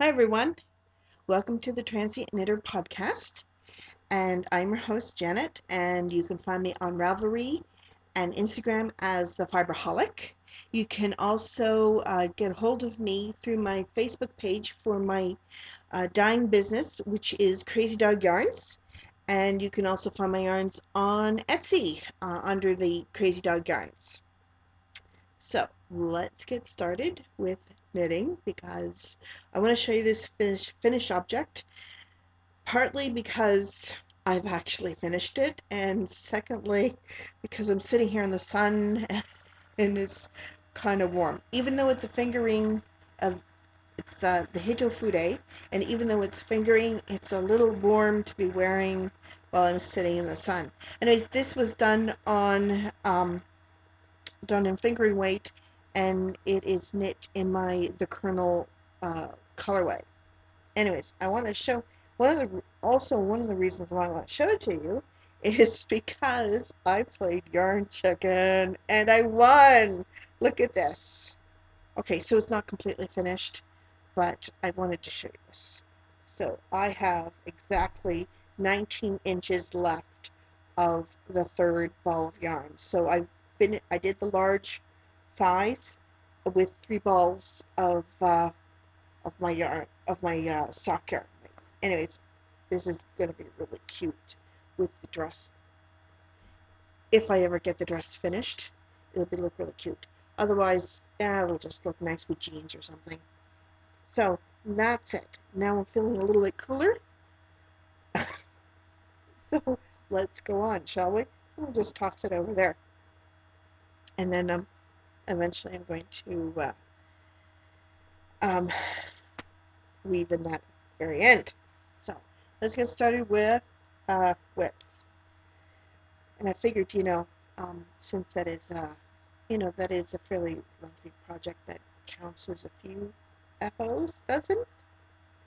Hi everyone, welcome to the Transient Knitter podcast, and I'm your host Janet, and you can find me on Ravelry and Instagram as the Fiberholic. You can also get a hold of me through my Facebook page for my dyeing business, which is Crazy Dog Yarns, and you can also find my yarns on Etsy under the Crazy Dog Yarns. So let's get started with knitting because I want to show you this finished object, partly because I've actually finished it, and secondly because I'm sitting here in the sun and it's kind of warm. Even though it's a fingering, it's the Hito Fude, and even though it's fingering, it's a little warm to be wearing while I'm sitting in the sun. Anyways, this was done on done in fingering weight, and it is knit in my the Kernel colorway. Anyways, I want to show one of the reasons why I want to show it to you is because I played Yarn Chicken and I won. Look at this. Okay, so it's not completely finished, but I wanted to show you this. So I have exactly 19 inches left of the third ball of yarn. So I did the large size with 3 balls of my yarn, of my sock yarn. Anyways, this is going to be really cute with the dress. If I ever get the dress finished, look really cute. Otherwise, it'll just look nice with jeans or something. So that's it. Now I'm feeling a little bit cooler. So let's go on, shall we? We'll just toss it over there. And then eventually I'm going to um, weave in that very end. So let's get started with whips. And I figured, since that is a fairly lengthy project that counts as a few FOs, doesn't?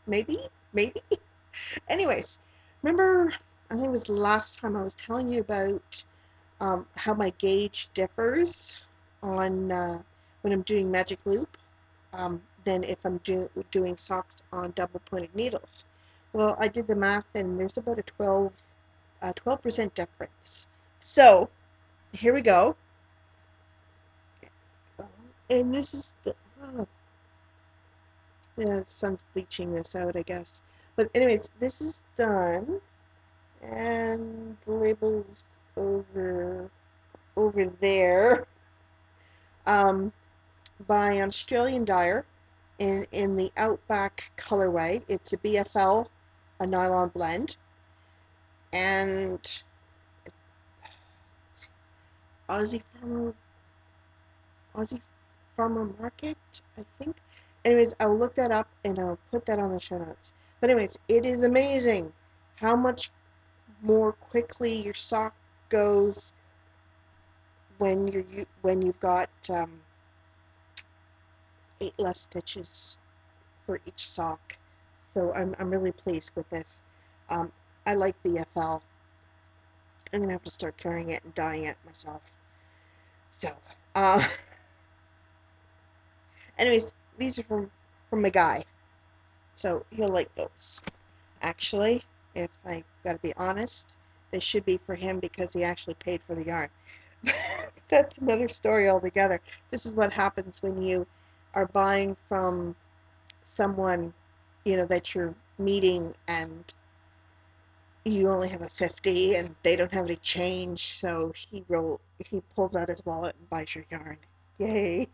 Maybe? Maybe? Anyways, remember, I think it was the last time I was telling you about how my gauge differs on when I'm doing magic loop than if I'm doing socks on double pointed needles. Well, I did the math and there's about a 12% difference. So here we go. And this is oh, yeah, the sun's bleaching this out, I guess. But anyways, this is done, and the label's over there, um, by an Australian dyer in the Outback colorway. It's a BFL, a nylon blend, and it's Aussie Farmer Market, I think. Anyways, I'll look that up and I'll put that on the show notes. But anyways, it is amazing how much more quickly your sock goes when you've got 8 less stitches for each sock. So I'm really pleased with this. Um, I like BFL. I'm gonna have to start carrying it and dyeing it myself. So, uh, anyways, these are from my guy, so he'll like those. Actually, if I gotta be honest, they should be for him because he actually paid for the yarn. That's another story altogether. This is what happens when you are buying from someone, that you're meeting and you only have a 50 and they don't have any change, so he pulls out his wallet and buys your yarn. Yay.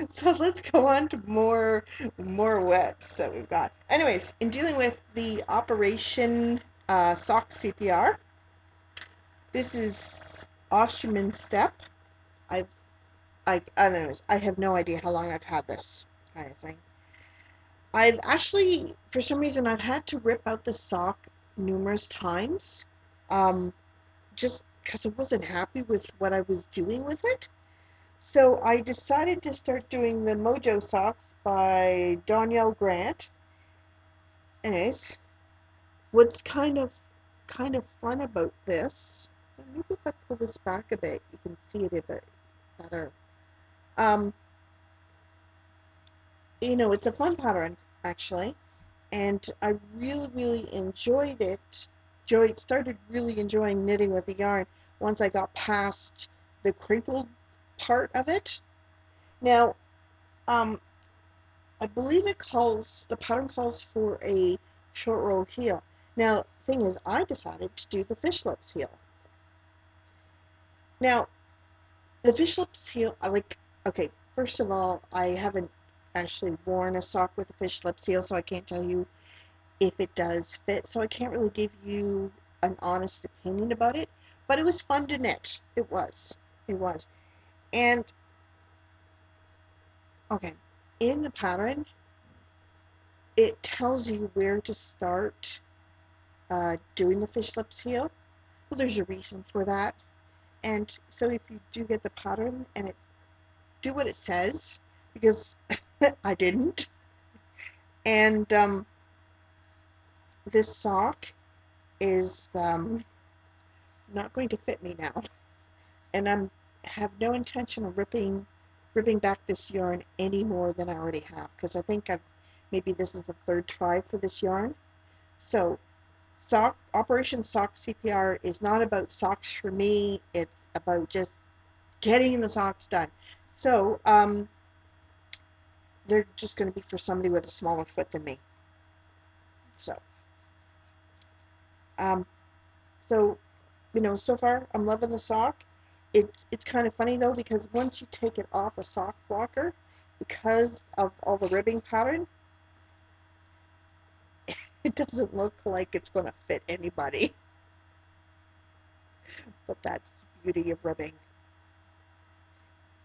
So let's go on to more whips that we've got. Anyways, in dealing with the Operation Sock CPR, this is Osterman Step. I've I don't know, I have no idea how long I've had this kind of thing. I've actually, for some reason, I've had to rip out the sock numerous times, um, just because I wasn't happy with what I was doing with it. So I decided to start doing the Mojo socks by Danielle Grant. Anyways, what's kind of fun about this, maybe if I pull this back a bit, you can see it a bit better. Um, it's a fun pattern. actually, and I really, really enjoyed it. Started really enjoying knitting with the yarn once I got past the crinkled part of it. Now, um, I believe the pattern calls for a short row heel. Now, the thing is, I decided to do the fish lips heel. Now, the fish lips heel, okay, first of all, I haven't actually worn a sock with a fish lips heel, so I can't tell you if it does fit, so I can't really give you an honest opinion about it, but it was fun to knit. It was. It was. And, okay, in the pattern, it tells you where to start doing the fish lips heel. Well, there's a reason for that. And so if you do get the pattern and it do what it says, because I didn't. And this sock is not going to fit me now. And I'm have no intention of ripping back this yarn any more than I already have, because I think maybe this is the third try for this yarn. So Operation Sock CPR is not about socks for me. It's about just getting the socks done. So they're just going to be for somebody with a smaller foot than me. So um, so so far I'm loving the sock. It's kind of funny though, because once you take it off a sock blocker, because of all the ribbing pattern, it doesn't look like it's going to fit anybody. But that's the beauty of ribbing.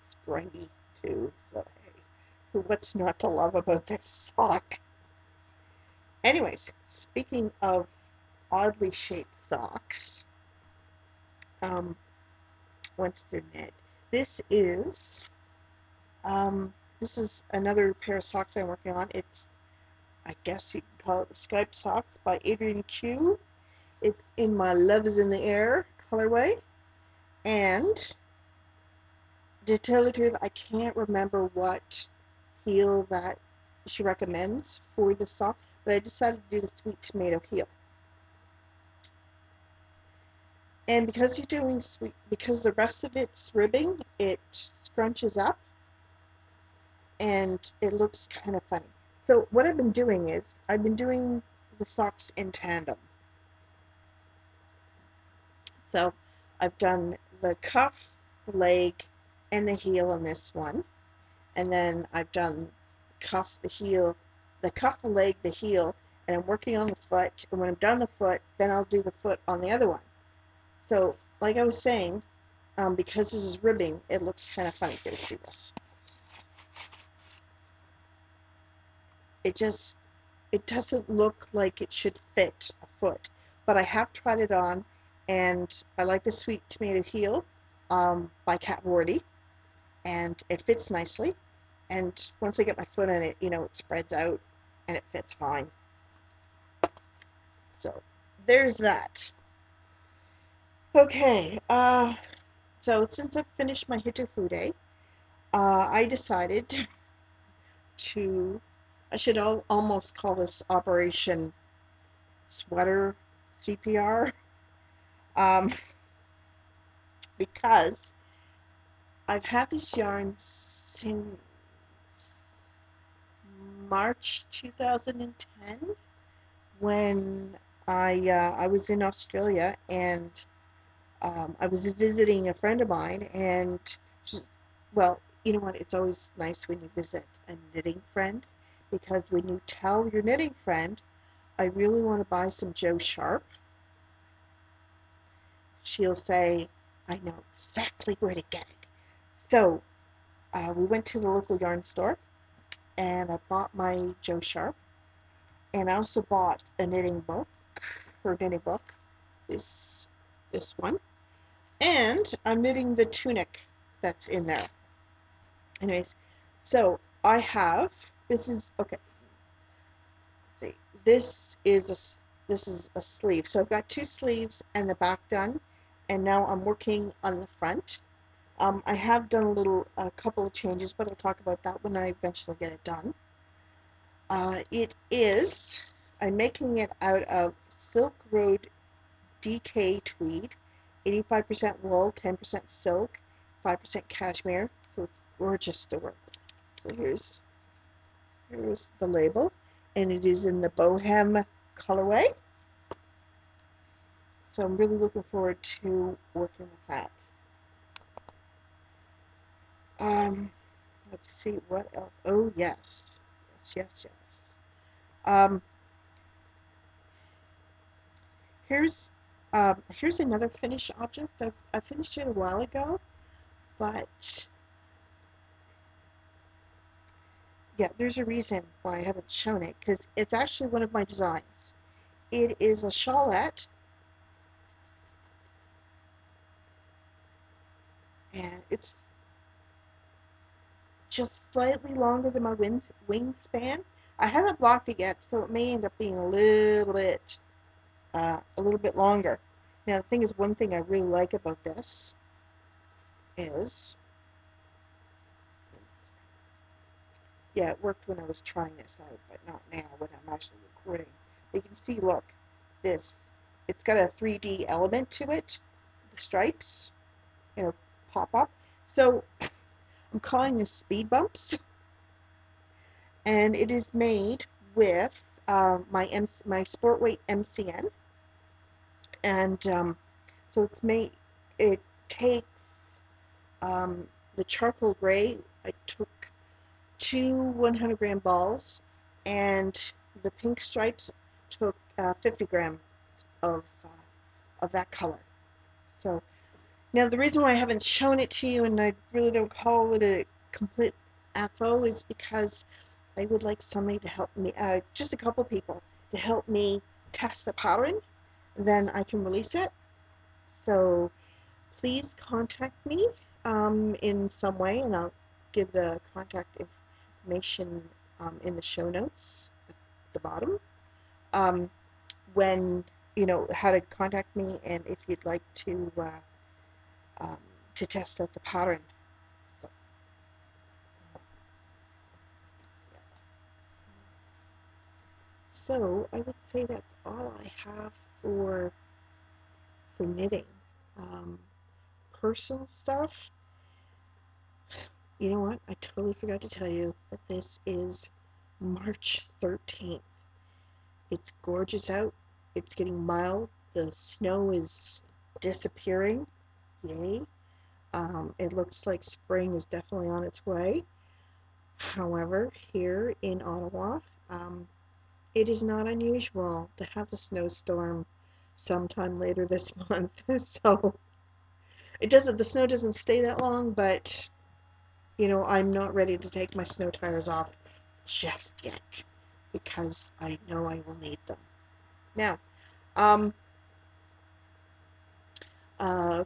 It's springy too, so hey, what's not to love about this sock? Anyways, speaking of oddly shaped socks, um, once they're knit, this is this is another pair of socks I'm working on. It's, I guess you can call it the Skype socks by Adrian Q. It's in my Love is in the Air colorway. And to tell the truth, I can't remember what heel that she recommends for the sock, but I decided to do the sweet tomato heel. And because you're doing because the rest of it's ribbing, it scrunches up and it looks kind of funny. So what I've been doing is I've been doing the socks in tandem. So I've done the cuff, the leg, and the heel on this one. And then I've done the cuff, the leg, the heel, and I'm working on the foot. And when I'm done the foot, then I'll do the foot on the other one. So, like I was saying, because this is ribbing, it looks kind of funny. Here, see this. It doesn't look like it should fit a foot, but I have tried it on, and I like the Sweet Tomato Heel by Kat Wardy, and it fits nicely. And once I get my foot in it, it spreads out and it fits fine. So there's that. Okay, so since I've finished my Hitafude, I decided to, I should almost call this Operation Sweater CPR, um, because I've had this yarn since March 2010, when I was in Australia, and I was visiting a friend of mine, and well, you know what? It's always nice when you visit a knitting friend, because when you tell your knitting friend, I really want to buy some Joe Sharp, she'll say, I know exactly where to get it. So we went to the local yarn store, and I bought my Joe Sharp, and I also bought a knitting book, her knitting book, this one, and I'm knitting the tunic that's in there. Anyways, so I have, this is, okay, let's see, this is a sleeve. So I've got two sleeves and the back done, and now I'm working on the front. I have done a couple of changes, but I'll talk about that when I eventually get it done. I'm making it out of Silk Road DK tweed, 85% wool, 10% silk, 5% cashmere. So it's gorgeous to work with. So here's the label, and it is in the bohem colorway. So I'm really looking forward to working with that. Let's see what else. Oh yes, yes. Um, here's here's another finished object. I finished it a while ago, but yeah, there's a reason why I haven't shown it, because it's actually one of my designs. It is a shawlette, and it's just slightly longer than my wingspan. I haven't blocked it yet, so it may end up being a little bit longer. Now, the thing is, one thing I really like about this is yeah, it worked when I was trying this out, but not now when I'm actually recording. You can see, look, this, it's got a 3D element to it, the stripes, pop up. So I'm calling this Speed Bumps, and it is made with my Sport Weight MCN, and so it takes the charcoal gray. I took two 100-gram balls, and the pink stripes took 50 grams of that color. So now the reason why I haven't shown it to you and I really don't call it a complete FO is because I would like somebody to help me, just a couple people, to help me test the pattern. Then I can release it. So please contact me in some way, and I'll give the contact information in the show notes at the bottom. When how to contact me, and if you'd like um, to test out the pattern. So, yeah. So I would say that's all I have for knitting. Um, Personal stuff. You know what? I totally forgot to tell you that this is March 13th. It's gorgeous out. It's getting mild. The snow is disappearing. Yay. It looks like spring is definitely on its way. However, here in Ottawa, it is not unusual to have a snowstorm sometime later this month. So the snow doesn't stay that long, but I'm not ready to take my snow tires off just yet because I know I will need them. Now,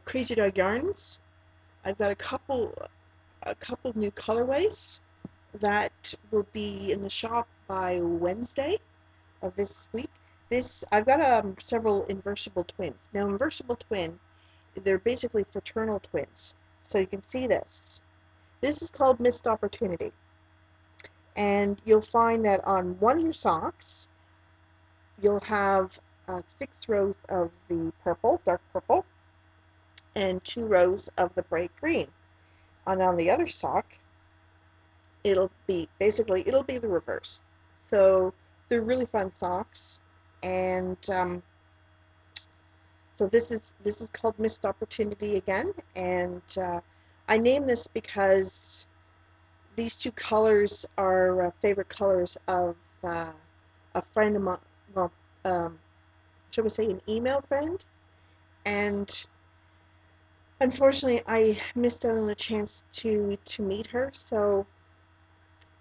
Crazy Dog Yarns. I've got a couple new colorways that will be in the shop by Wednesday of this week. I've got several inversible twins. Now, inversible twin, they're basically fraternal twins. So you can see this. This is called Missed Opportunity. And you'll find that on one of your socks, you'll have 6 rows of the purple, dark purple, and 2 rows of the bright green. And on the other sock, it'll be the reverse. So they're really fun socks, and so this is called Missed Opportunity again, and I named this because these two colors are favorite colors of a friend of mine. Well, should we say an email friend? And unfortunately, I missed out on the chance to meet her. So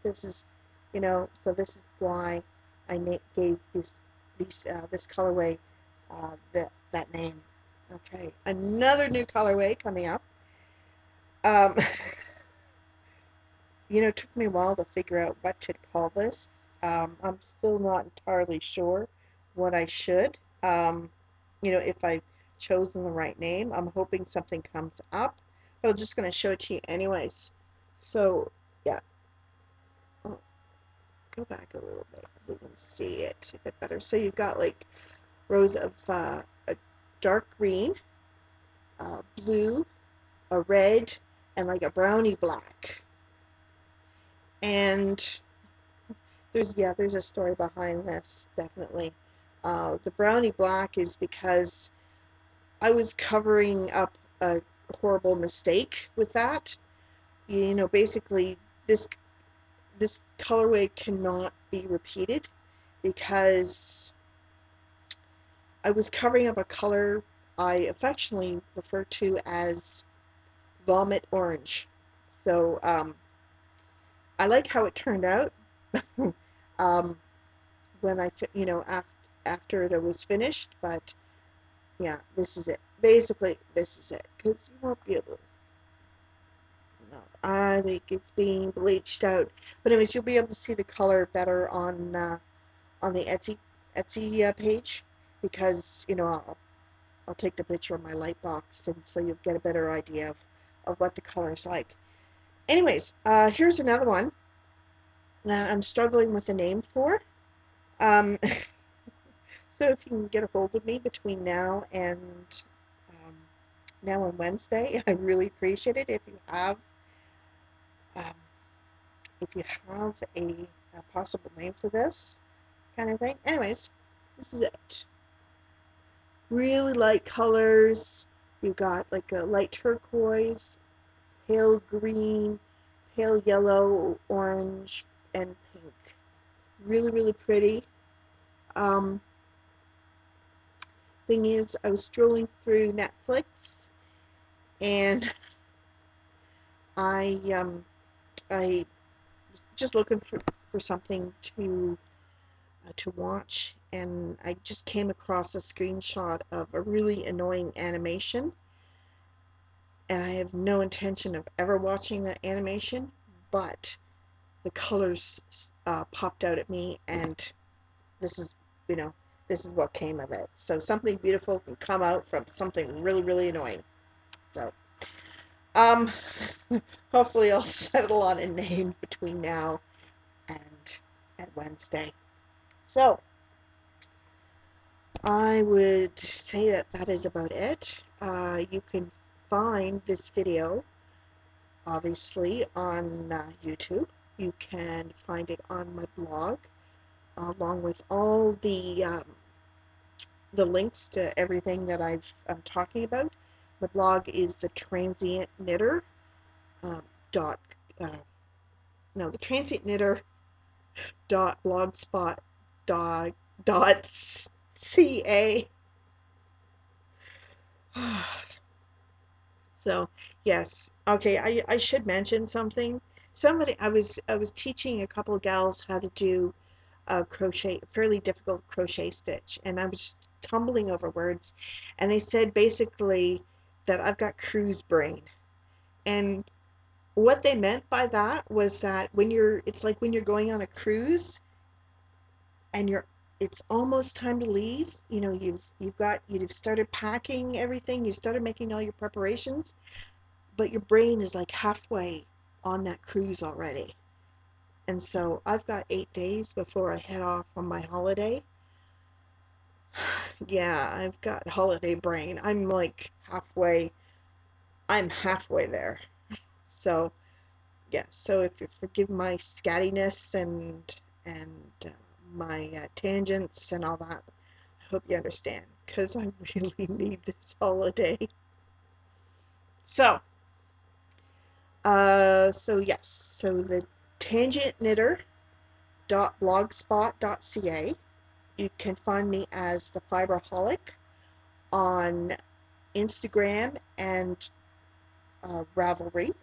this is, this is why I gave this colorway that name. Okay, another new colorway coming up. Um, it took me a while to figure out what to call this. I'm still not entirely sure what I should. If I've chosen the right name. I'm hoping something comes up, but I'm just going to show it to you anyways. So, yeah. Oh, go back a little bit so you can see it a bit better. So you've got like rows of a dark green, blue, a red, and like a brownie black. And there's a story behind this, definitely. The brownie black is because I was covering up a horrible mistake with that. You know, basically this this colorway cannot be repeated because I was covering up a color I affectionately refer to as vomit orange. So I like how it turned out. um, when after it was finished, but yeah, this is it. Basically, this is it, because you won't be able to. No, I think it's being bleached out. But anyways, you'll be able to see the color better on the Etsy page, because I'll take the picture of my light box, and so you'll get a better idea of what the color is like. Anyways, here's another one that I'm struggling with a name for. Um, so if you can get a hold of me between um, now and Wednesday, I really appreciate it. Um, if you have a possible name for this kind of thing. Anyways, this is it. Really light colors. You've got like a light turquoise, pale green, pale yellow, orange, and pink. Really, really pretty. Um, Thing is, I was strolling through Netflix, and I just looking for something to watch, and I just came across a screenshot of a really annoying animation, and I have no intention of ever watching that animation, but the colors popped out at me, and this is, you know, this is what came of it. So something beautiful can come out from something really, really annoying. So, um, hopefully I'll settle on a name between now and Wednesday. So, I would say that that is about it. You can find this video, obviously, on YouTube. You can find it on my blog, along with all the links to everything that I'm talking about. My blog is the Transient Knitter dot no the Transient Knitter dot blogspot dot ca. So yes, okay. I should mention something. I was teaching a couple of gals how to do a fairly difficult crochet stitch, and I was just tumbling over words, and they said basically that I've got cruise brain, and what they meant by that was that it's like when you're going on a cruise and it's almost time to leave. You've started packing everything, you started making all your preparations, but your brain is like halfway on that cruise already. And so I've got 8 days before I head off on my holiday. Yeah, I've got holiday brain. I'm halfway there. So, yeah, so if you forgive my scattiness and my tangents and all that, I hope you understand, because I really need this holiday. So, so the tangentknitter.blogspot.ca. You can find me as the Fiberholic on Instagram and Ravelry.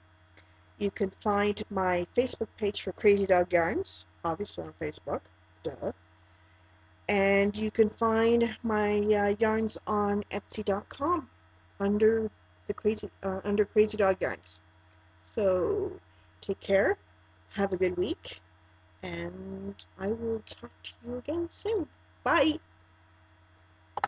You can find my Facebook page for Crazy Dog Yarns, obviously on Facebook, duh. And you can find my yarns on Etsy.com under under Crazy Dog Yarns. So take care, have a good week, and I will talk to you again soon. Bye.